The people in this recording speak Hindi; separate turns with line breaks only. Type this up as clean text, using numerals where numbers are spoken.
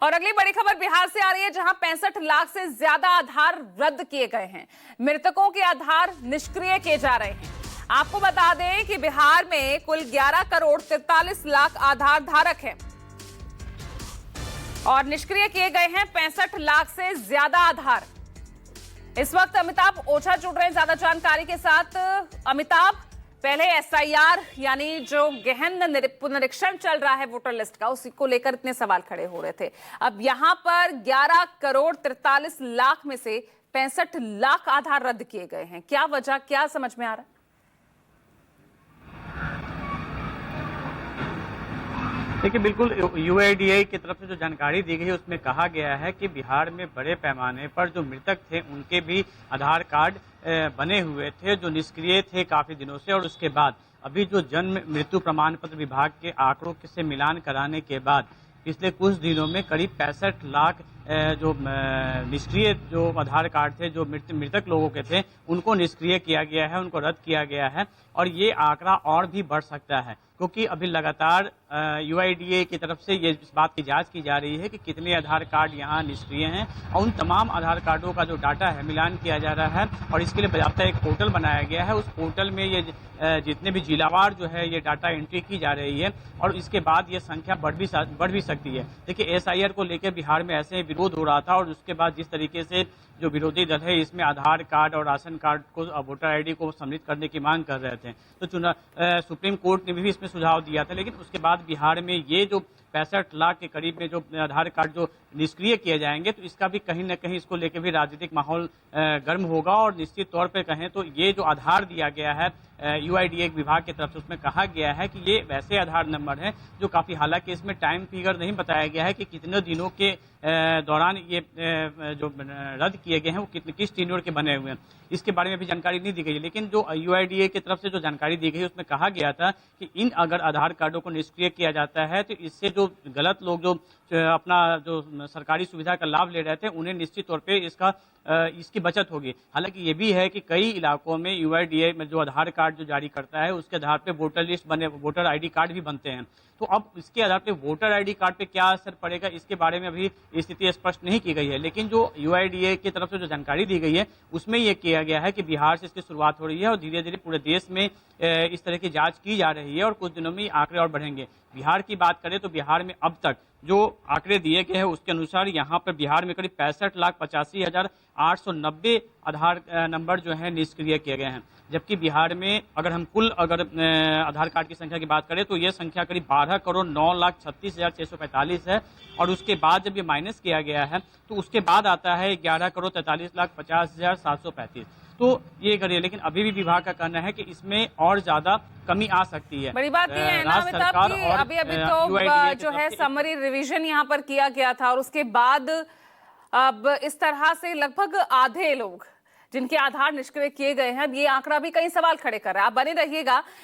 और अगली बड़ी खबर बिहार से आ रही है, जहां 65 लाख से ज्यादा आधार रद्द किए गए हैं। मृतकों के आधार निष्क्रिय किए जा रहे हैं। आपको बता दें कि बिहार में कुल 11 करोड़ 43 लाख आधार धारक हैं और निष्क्रिय किए गए हैं 65 लाख से ज्यादा आधार। इस वक्त अमिताभ ओझा जुड़ रहे हैं ज्यादा जानकारी के साथ। अमिताभ, पहले एसआईआर यानी जो गहन पुनरीक्षण चल रहा है वोटर लिस्ट का, उसी को लेकर इतने सवाल खड़े हो रहे थे। अब यहां पर 11 करोड़ 43 लाख में से 65 लाख आधार रद्द किए गए हैं। क्या वजह, क्या समझ में आ रहा है?
देखिए, बिल्कुल यूआईडीएआई की तरफ से जो जानकारी दी गई है उसमें कहा गया है कि बिहार में बड़े पैमाने पर जो मृतक थे उनके भी आधार कार्ड बने हुए थे जो निष्क्रिय थे काफी दिनों से। और उसके बाद अभी जो जन्म मृत्यु प्रमाण पत्र विभाग के आंकड़ों से मिलान कराने के बाद पिछले कुछ दिनों में करीब 65 लाख जो निष्क्रिय जो आधार कार्ड थे, जो मृतक लोगों के थे, उनको निष्क्रिय किया गया है, उनको रद्द किया गया है। और ये आंकड़ा और भी बढ़ सकता है क्योंकि अभी लगातार यूआईडीएआई की तरफ से ये इस बात की जांच की जा रही है कि कितने आधार कार्ड यहाँ निष्क्रिय हैं और उन तमाम आधार कार्डों का जो डाटा है मिलान किया जा रहा है। और इसके लिए बाकायदा एक पोर्टल बनाया गया है। उस पोर्टल में ये जितने भी जिलावार जो है ये डाटा एंट्री की जा रही है और इसके बाद ये संख्या बढ़ भी सकती है। देखिए, एसआईआर को लेकर बिहार में ऐसे विरोध हो रहा था और उसके बाद जिस तरीके से जो विरोधी दल है इसमें आधार कार्ड और राशन कार्ड को, वोटर आईडी को सम्मिलित करने की मांग कर रहे थे, तो सुप्रीम कोर्ट ने भी इसमें सुझाव दिया था। लेकिन उसके बाद बिहार में ये जो 65 लाख के करीब में जो आधार कार्ड जो निष्क्रिय किए जाएंगे, तो इसका भी कहीं न कहीं इसको लेकर भी राजनीतिक माहौल गर्म होगा। और निश्चित तौर पे कहें तो ये जो आधार दिया गया है यूआईडीएआई विभाग की तरफ से, उसमें कहा गया है कि ये वैसे आधार नंबर हैं जो काफी, हालांकि इसमें टाइम पीरियड नहीं बताया गया है कि कितने दिनों के दौरान ये जो रद्द किए गए हैं वो किस टेन्योर के बने हुए हैं, इसके बारे में भी जानकारी नहीं दी गई है। लेकिन जो यूआईडीएआई की तरफ से जो जानकारी दी गई है उसमें कहा गया था कि इन अगर आधार कार्डों को निष्क्रिय किया जाता है तो इससे जो गलत लोग जो अपना जो सरकारी सुविधा का लाभ ले रहे थे उन्हें निश्चित तौर पे इसकी बचत होगी। हालांकि ये भी है कि कई इलाकों में यूआईडीएआई में जो आधार कार्ड जो जारी करता है उसके आधार पे वोटर आईडी कार्ड भी बनते हैं। तो अब इसके आधार पे वोटर आईडी कार्ड पे क्या असर पड़ेगा इसके बारे में अभी स्थिति स्पष्ट नहीं की गई है। लेकिन जो यूआईडीएआई की तरफ से जो जानकारी दी गई है उसमें यह किया गया है कि बिहार से इसकी शुरुआत हो रही है और धीरे धीरे पूरे देश में इस तरह की जांच की जा रही है और कुछ दिनों में आंकड़े और बढ़ेंगे। बिहार की बात करें तो बिहार में अब तक जो आंकड़े दिए गए हैं उसके अनुसार यहाँ पर बिहार में करीब 65,85,890 आधार नंबर जो है निष्क्रिय किए गए हैं। जबकि बिहार में अगर हम कुल आधार कार्ड की संख्या की बात करें तो यह संख्या करीब 12 करोड़ 9,36,645 है। और उसके बाद जब ये माइनस किया गया है तो उसके बाद आता है 11 करोड़ 43,50,735। तो ये करिए, लेकिन अभी भी विभाग का कहना है कि इसमें और ज्यादा कमी आ सकती है।
बड़ी बात यह है ना अमिताभ कि अभी तो जो है समरी रिवीजन यहाँ पर किया गया था और उसके बाद अब इस तरह से लगभग आधे लोग जिनके आधार निष्क्रिय किए गए हैं, ये आंकड़ा भी कई सवाल खड़े कर रहा है। आप बने रहिएगा।